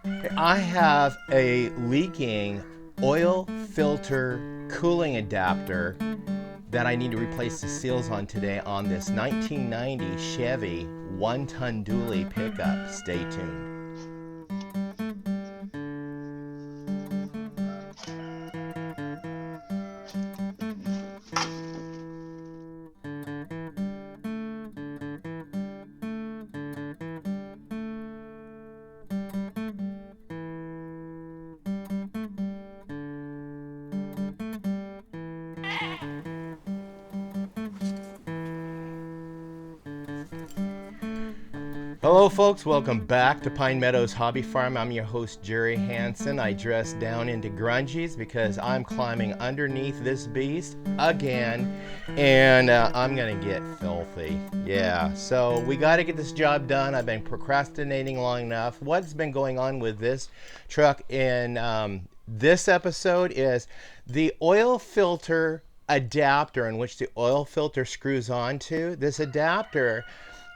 I have a leaking oil filter cooling adapter that I need to replace the seals on today on this 1990 Chevy 1-ton dually pickup. Stay tuned. Hello folks, welcome back to Pine Meadows Hobby Farm. I'm your host Jerry Hansen. I dress down into grungies because I'm climbing underneath this beast again, and I'm gonna get filthy. Yeah, so we got to get this job done. I've been procrastinating long enough. What's been going on with this truck in this episode is the oil filter adapter in which the oil filter screws onto. This adapter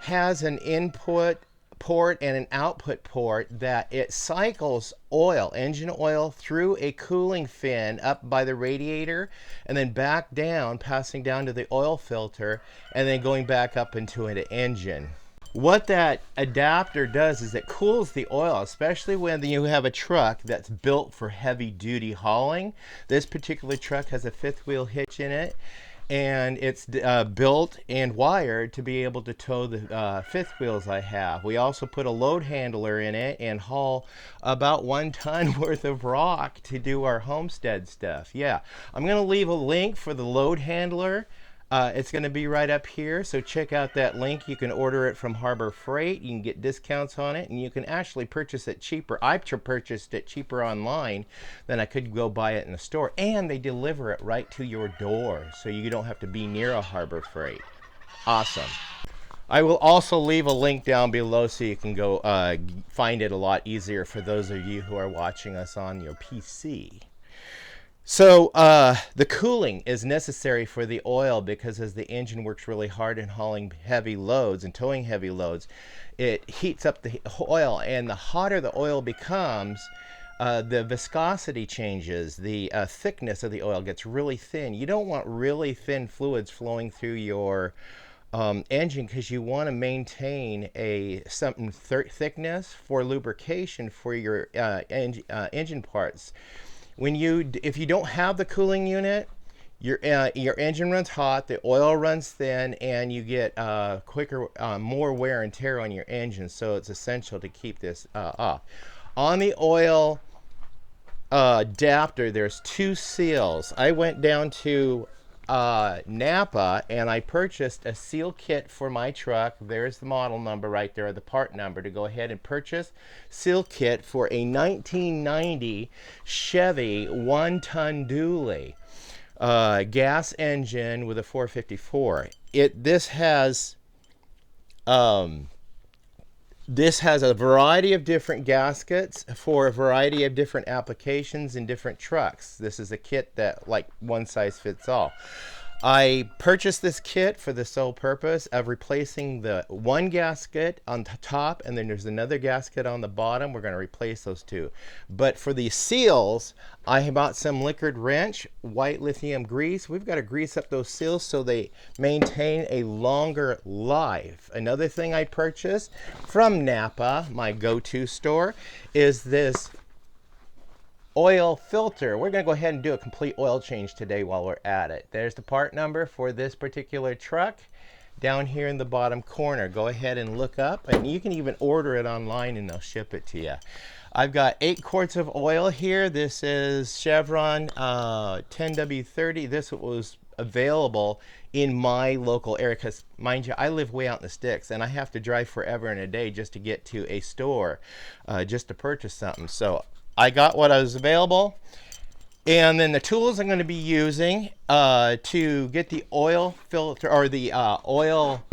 has an input port and an output port that it cycles oil, engine oil, through a cooling fin up by the radiator and then back down, passing down to the oil filter and then going back up into an engine. What that adapter does is it cools the oil, especially when you have a truck that's built for heavy duty hauling. This particular truck has a fifth wheel hitch in it, and it's built and wired to be able to tow the fifth wheels I have. We also put a load handler in it and haul about 1 ton worth of rock to do our homestead stuff. Yeah, I'm going to leave a link for the load handler. It's going to be right up here, so check out that link. You can order it from Harbor Freight. You can get discounts on it, and you can actually purchase it cheaper. I've purchased it cheaper online than I could go buy it in the store, and they deliver it right to your door, so you don't have to be near a Harbor Freight. Awesome. I will also leave a link down below so you can go find it a lot easier for those of you who are watching us on your PC. So the cooling is necessary for the oil because as the engine works really hard in hauling heavy loads and towing heavy loads, it heats up the oil, and the hotter the oil becomes, the viscosity changes, the thickness of the oil gets really thin. You don't want really thin fluids flowing through your engine because you want to maintain a certain thickness for lubrication for your engine parts. If you don't have the cooling unit, your engine runs hot, the oil runs thin, and you get more wear and tear on your engine. So it's essential to keep this off. On the oil adapter, there's 2 seals. I went down to Napa and I purchased a seal kit for my truck. There's the model number right there, the part number, to go ahead and purchase seal kit for a 1990 Chevy 1-ton dually gas engine with a 454. This has a variety of different gaskets for a variety of different applications in different trucks. This is a kit that, like, one size fits all. I purchased this kit for the sole purpose of replacing the one gasket on the top, and then there's another gasket on the bottom. We're going to replace those 2. But for the seals, I bought some liquid wrench, white lithium grease. We've got to grease up those seals so they maintain a longer life. Another thing I purchased from Napa, my go-to store, is this oil filter. We're going to go ahead and do a complete oil change today while we're at it. There's the part number for this particular truck down here in the bottom corner. Go ahead and look up, and you can even order it online and they'll ship it to you. I've got 8 quarts of oil here. This is Chevron 10W30. This was available in my local area because, mind you, I live way out in the sticks and I have to drive forever and a day just to get to a store just to purchase something. So I got what was available, and then the tools I'm going to be using to get the oil filter or the oil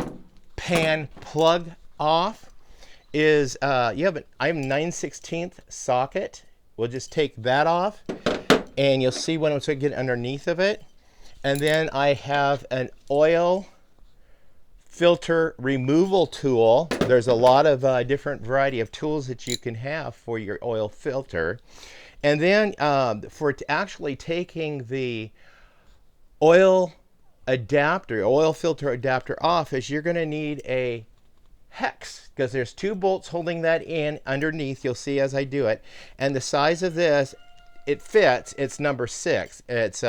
pan plug off is I have a 9/16 socket. We'll just take that off, and you'll see when I'm going to get underneath of it. And then I have an oil filter removal tool. There's a lot of different variety of tools that you can have for your oil filter. And then for actually taking the oil adapter, oil filter adapter off, is you're going to need a hex, because there's 2 bolts holding that in underneath. You'll see as I do it. And the size of this, it fits. It's number 6. It's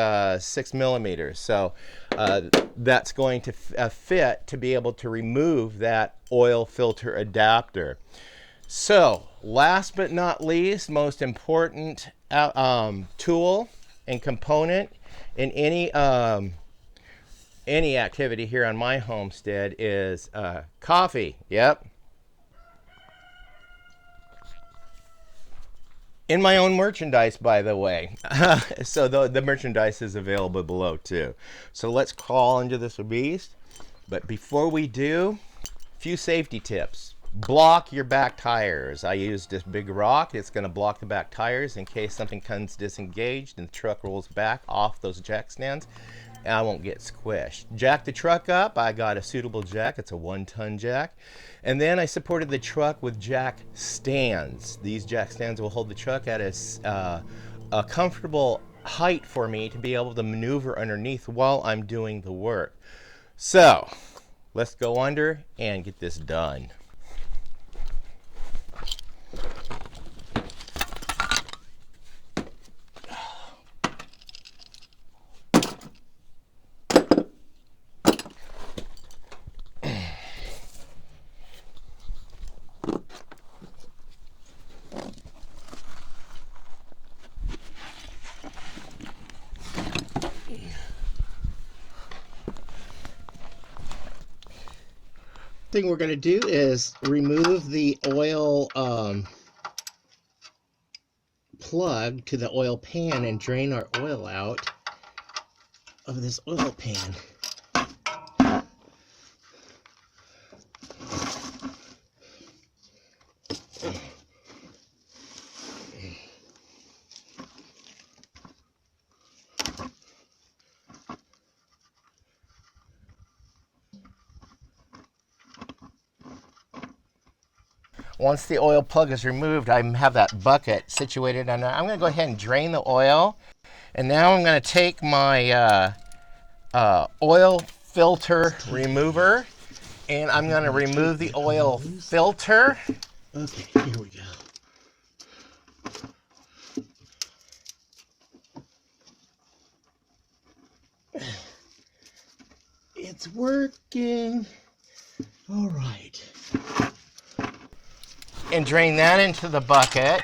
6 millimeters. So that's going to fit to be able to remove that oil filter adapter. So last but not least, most important tool and component in any activity here on my homestead is coffee. Yep. In my own merchandise, by the way. So the merchandise is available below too. So let's crawl into this beast. But before we do, a few safety tips. Block your back tires. I used this big rock. It's going to block the back tires in case something comes disengaged and the truck rolls back off those jack stands. And I won't get squished. Jack the truck up. I got a suitable jack. It's a 1-ton jack. And then I supported the truck with jack stands. These jack stands will hold the truck at a comfortable height for me to be able to maneuver underneath while I'm doing the work. So let's go under and get this done. Thing we're going to do is remove the oil plug to the oil pan and drain our oil out of this oil pan. Once the oil plug is removed, I have that bucket situated on there. I'm going to go ahead and drain the oil. And now I'm going to take my oil filter remover, and I'm going to remove the oil filter. Okay, here we go. It's working. All right. And drain that into the bucket.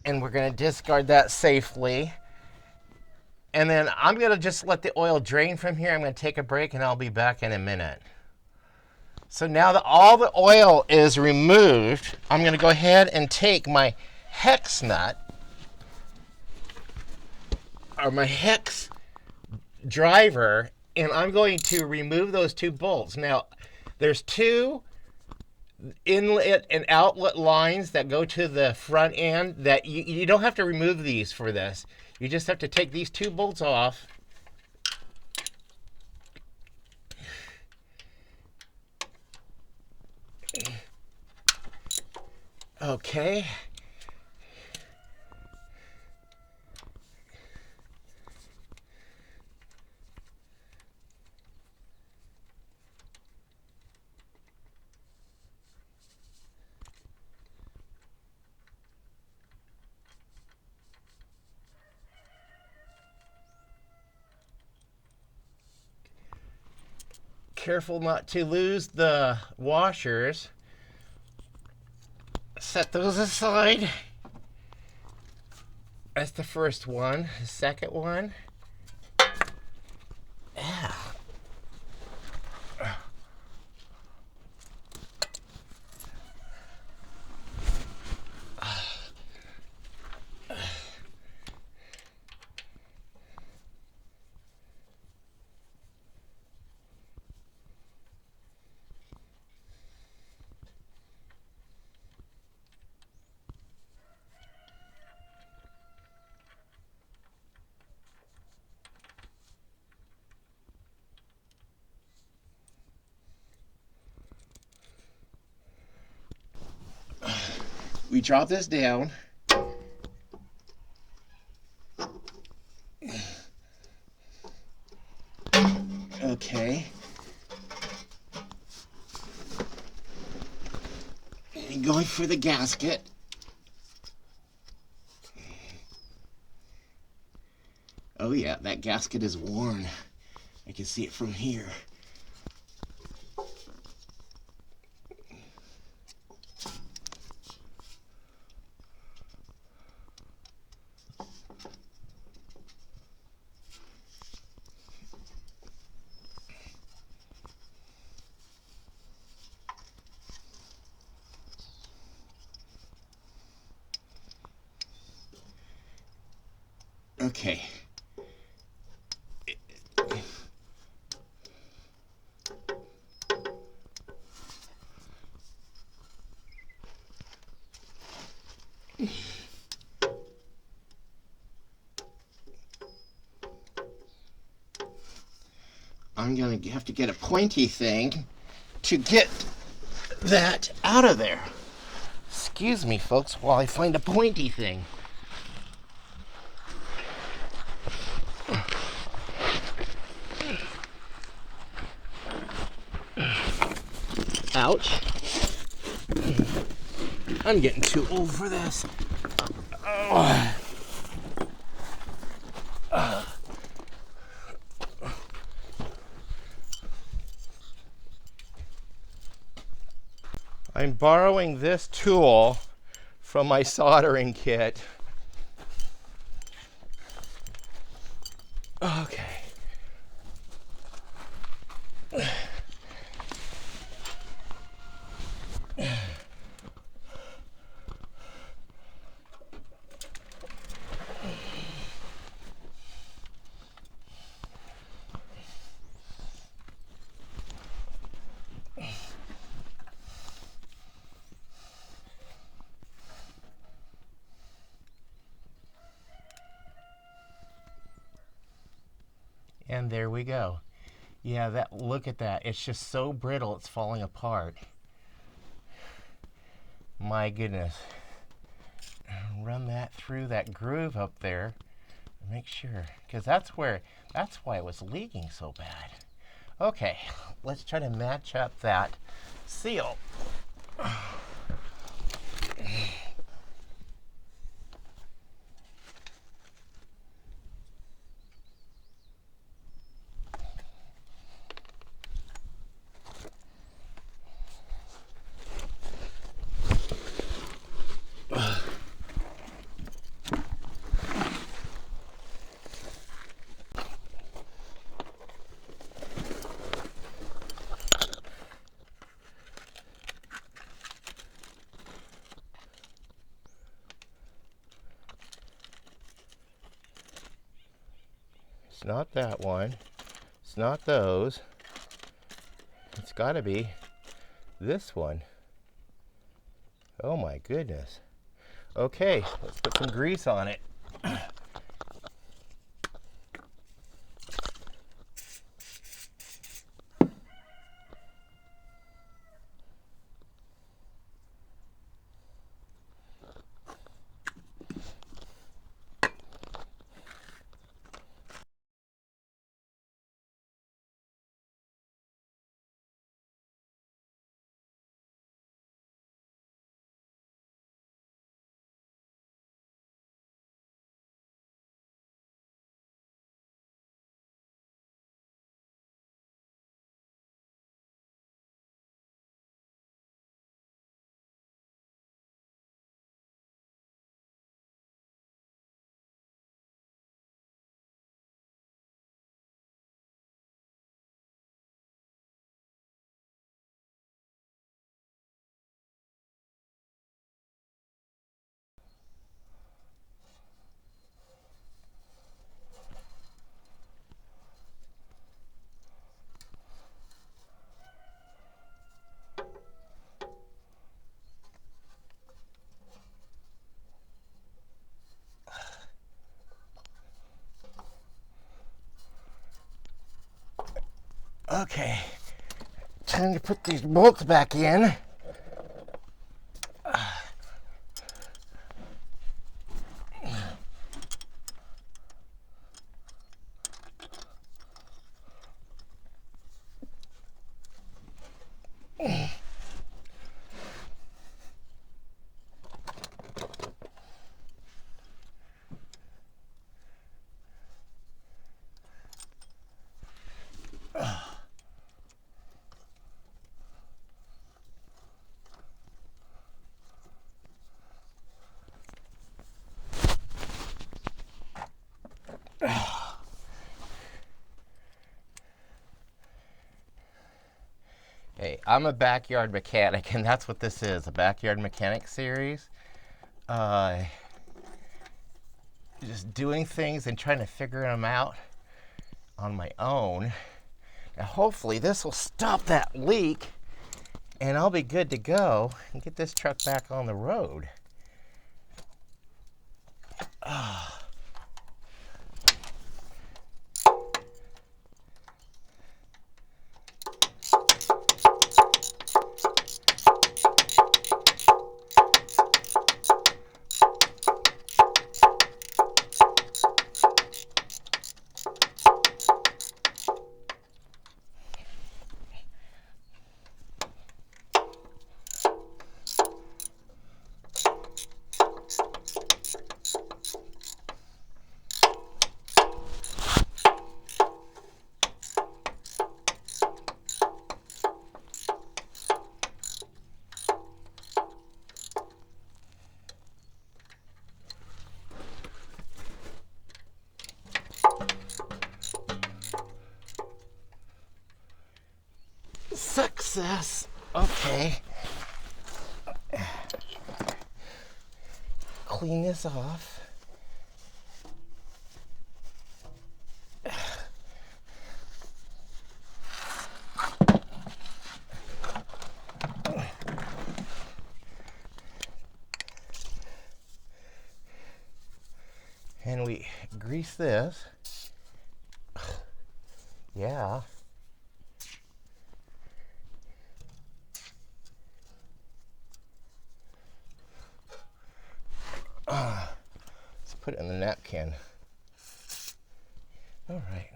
And we're going to discard that safely. And then I'm going to just let the oil drain from here. I'm going to take a break and I'll be back in a minute. So now that all the oil is removed, I'm going to go ahead and take my hex nut, or my hex driver, and I'm going to remove those 2 bolts. Now, there's 2 inlet and outlet lines that go to the front end that you don't have to remove these for this. You just have to take these 2 bolts off. Okay. Careful not to lose the washers. Set those aside. That's the first one. The second one. Yeah. we drop this down. Okay. And going for the gasket. Oh yeah, that gasket is worn. I can see it from here. Okay. I'm gonna have to get a pointy thing to get that out of there. Excuse me, folks, while I find a pointy thing. Ouch. I'm getting too old for this. Oh. I'm borrowing this tool from my soldering kit. Okay. And there we go. Yeah, look at that. It's just so brittle, it's falling apart. My goodness. Run that through that groove up there. Make sure, because that's why it was leaking so bad. Okay, let's try to match up that seal. It's not that one. It's not those. It's got to be this one. Oh my goodness. Okay, let's put some grease on it. Okay, time to put these bolts back in. Hey, I'm a backyard mechanic, and that's what this is, a backyard mechanic series. Just doing things and trying to figure them out on my own. Now hopefully this will stop that leak, and I'll be good to go and get this truck back on the road. Success. Okay. Clean this off. And we grease this. Yeah. Let's put it in the napkin. All right.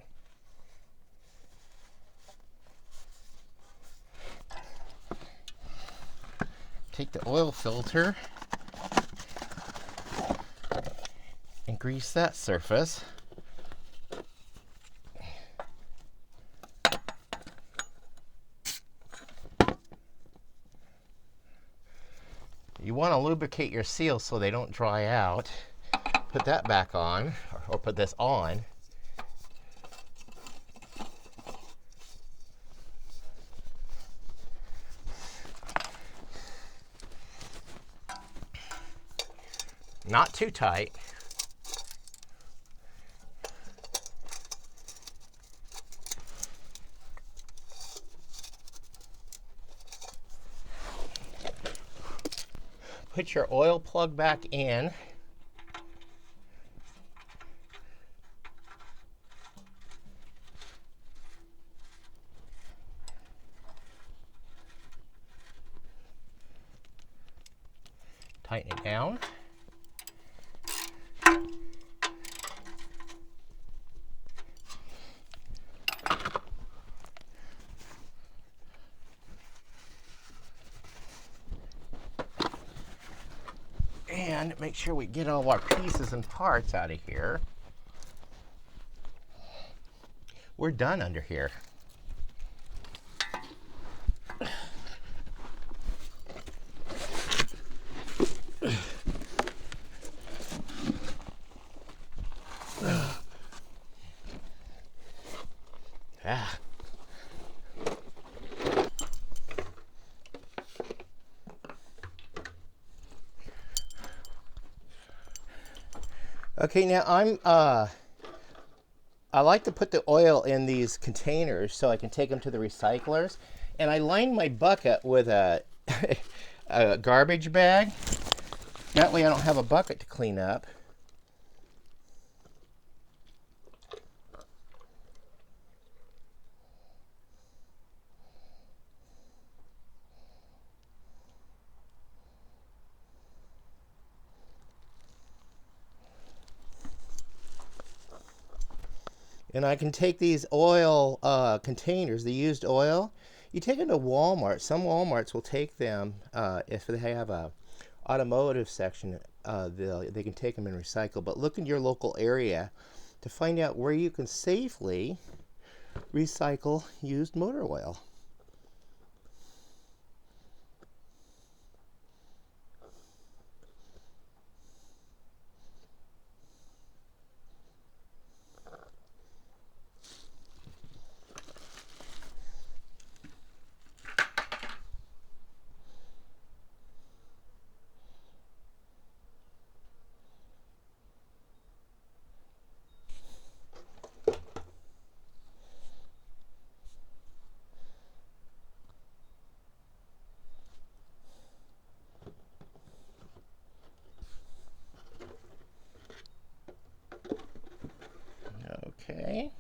Take the oil filter and grease that surface. You want to lubricate your seals so they don't dry out. Put that back on, or put this on. Not too tight. Put your oil plug back in. Tighten it down. And make sure we get all our pieces and parts out of here. We're done under here. Ah. Okay, now I like to put the oil in these containers so I can take them to the recyclers. And I line my bucket with a, a garbage bag. That way I don't have a bucket to clean up. And I can take these oil containers, the used oil, you take them to Walmart. Some Walmarts will take them if they have a automotive section. They can take them and recycle. But look in your local area to find out where you can safely recycle used motor oil. Okay.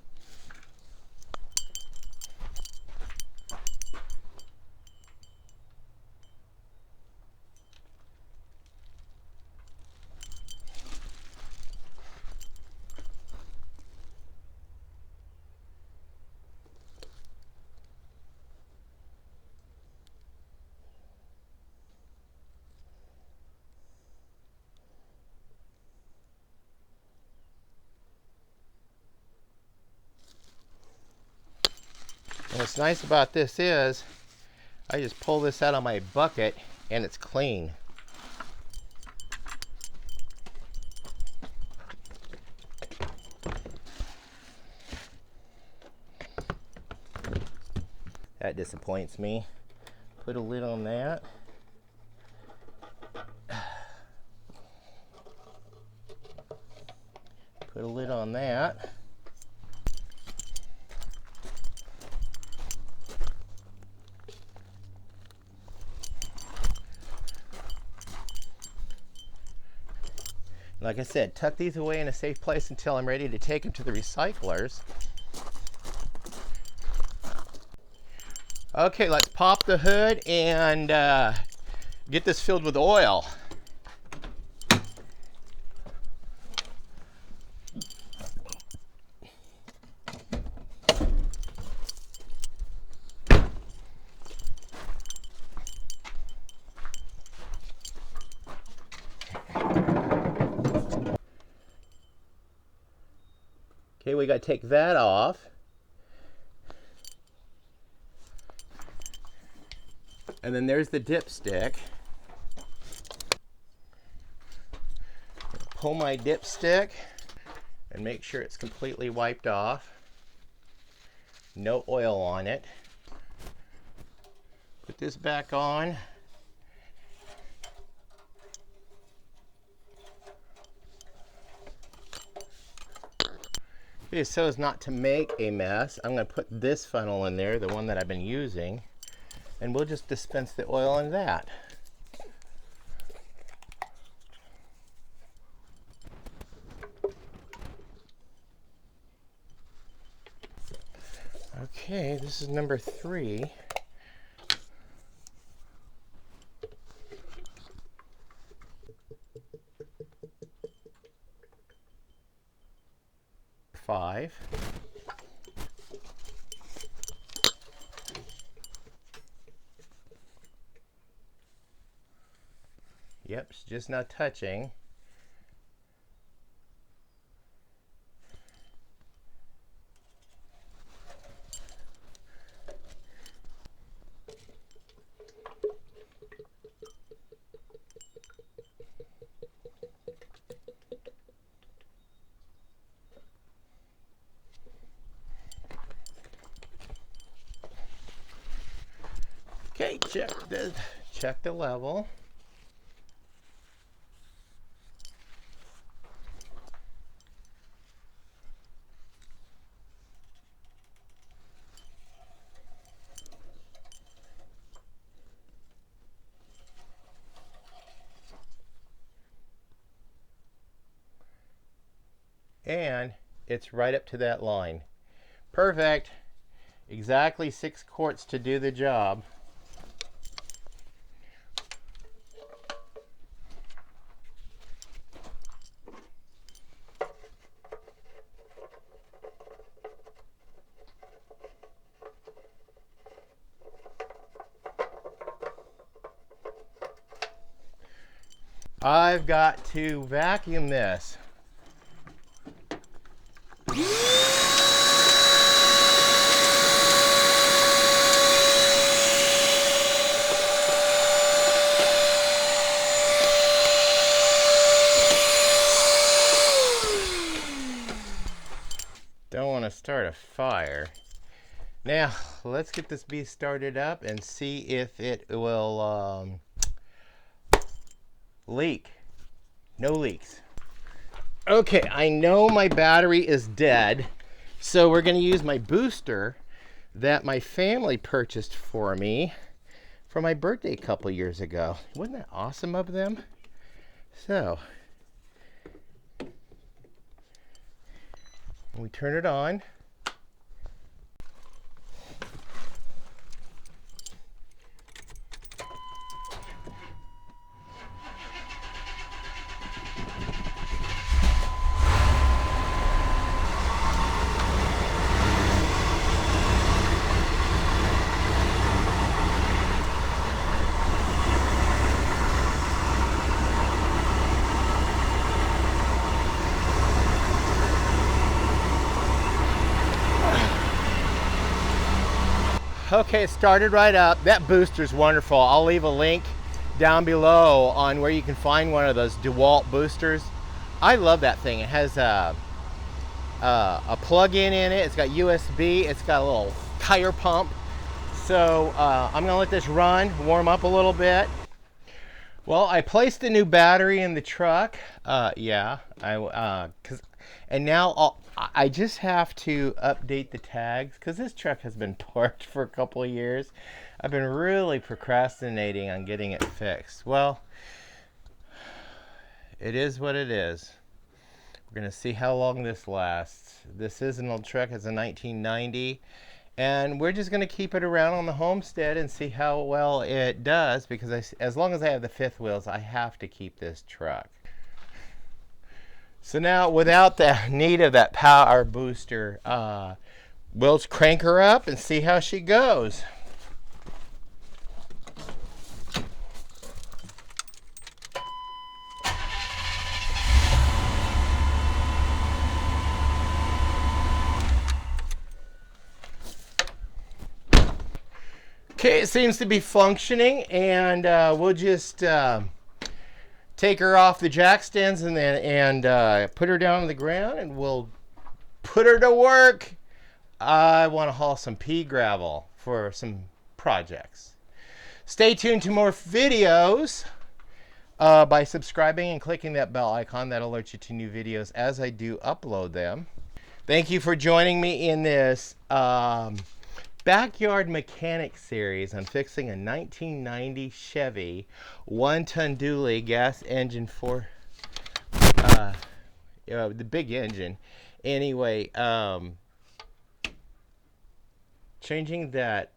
And what's nice about this is I just pull this out of my bucket and it's clean. That disappoints me. Put a lid on that. Put a lid on that. Like I said, tuck these away in a safe place until I'm ready to take them to the recyclers. Okay, let's pop the hood and get this filled with oil. Okay, we got to take that off. And then there's the dipstick. Pull my dipstick and make sure it's completely wiped off. No oil on it. Put this back on. Okay, so as not to make a mess, I'm going to put this funnel in there, the one that I've been using, and we'll just dispense the oil in that. Okay, this is number 3. Five. Yep, it's just not touching. Okay, check the level. And it's right up to that line. Perfect. Exactly 6 quarts to do the job. I've got to vacuum this. Don't want to start a fire. Now, let's get this beast started up and see if it will leak. No leaks. Okay, I know my battery is dead, so we're going to use my booster that my family purchased for me for my birthday a couple years ago. Wasn't that awesome of them? So, We turn it on. Okay, it started right up. That booster's wonderful. I'll leave a link down below on where you can find one of those DeWalt boosters. I love that thing. It has a plug-in in it. It's got USB. It's got a little tire pump. So I'm gonna let this run, warm up a little bit. Well, I placed a new battery in the truck. And now I just have to update the tags because this truck has been parked for a couple of years. I've been really procrastinating on getting it fixed. Well, it is what it is. We're going to see how long this lasts. This is an old truck. It's a 1990. And we're just going to keep it around on the Homestead and see how well it does, because as long as I have the fifth wheels, I have to keep this truck. So now, without the need of that power booster, we'll crank her up and see how she goes. Okay, it seems to be functioning, and we'll just take her off the jack stands and put her down on the ground, and we'll put her to work. I want to haul some pea gravel for some projects. Stay tuned to more videos by subscribing and clicking that bell icon. That'll alert you to new videos as I do upload them. Thank you for joining me in this backyard mechanic series on fixing a 1990 Chevy 1-ton dually gas engine for the big engine. Anyway, changing that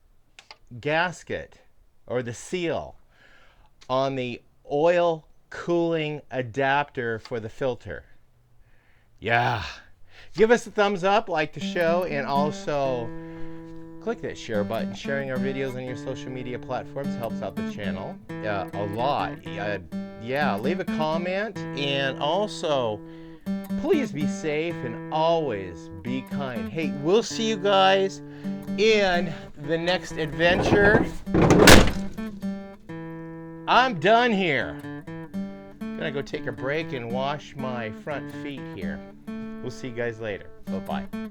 gasket or the seal on the oil cooling adapter for the filter. Yeah, give us a thumbs up, like the show, and also click that share button. Sharing our videos on your social media platforms helps out the channel a lot. Yeah, leave a comment, and also please be safe and always be kind. Hey, we'll see you guys in the next adventure. I'm done here. Gonna go take a break and wash my front feet here. We'll see you guys later. Bye-bye.